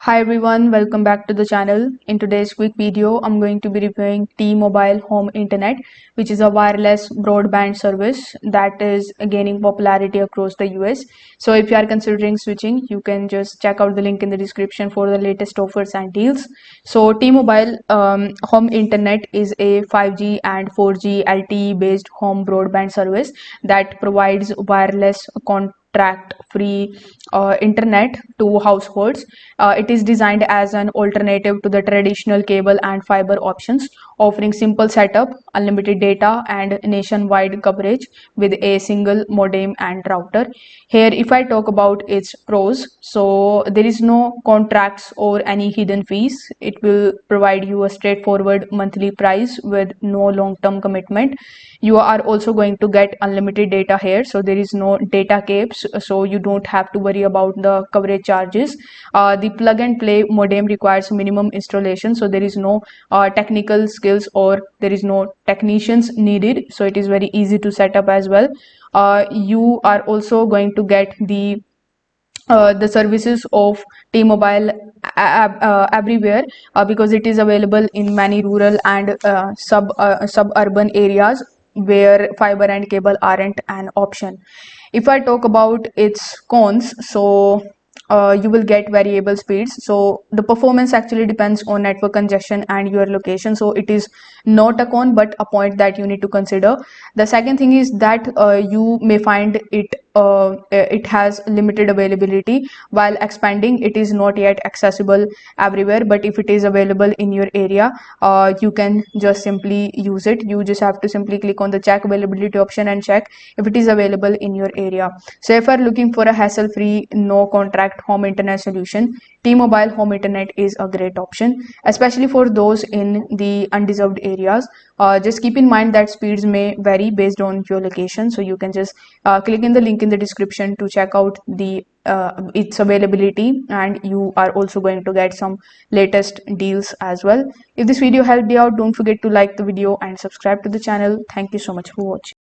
Hi everyone, welcome back to the channel. In today's quick video, I'm going to be reviewing T-Mobile Home Internet, which is a wireless broadband service that is gaining popularity across the US. So if you are considering switching, you can just check out the link in the description for the latest offers and deals. So T-Mobile Home Internet is a 5G and 4G LTE based home broadband service that provides wireless contract free internet to households. It is designed as an alternative to the traditional cable and fiber options, offering simple setup, unlimited data, and nationwide coverage with a single modem and router. Here, if I talk about its pros, so there is no contracts or any hidden fees. It will provide you a straightforward monthly price with no long-term commitment. You are also going to get unlimited data here, so there is no data caps, so you don't have to worry about the coverage charges. The plug and play modem requires minimum installation, so there is no technical skills or there is no technicians needed, so it is very easy to set up as well. You are also going to get the services of T-Mobile everywhere, because it is available in many rural and suburban areas where fiber and cable aren't an option. If I talk about its cons, so you will get variable speeds, so the performance actually depends on network congestion and your location, so it is not a con but a point that you need to consider. The second thing is that you may find it has limited availability. While expanding, it is not yet accessible everywhere, but if it is available in your area, you can just simply use it. You just have to simply click on the check availability option and check if it is available in your area. So if you're looking for a hassle-free, no contract home internet solution, T-Mobile Home Internet is a great option, especially for those in the undeserved areas. Just keep in mind that speeds may vary based on your location, so you can just click in the link in the description to check out its availability, and you are also going to get some latest deals as well. If this video helped you out, don't forget to like the video and subscribe to the channel. Thank you so much for watching.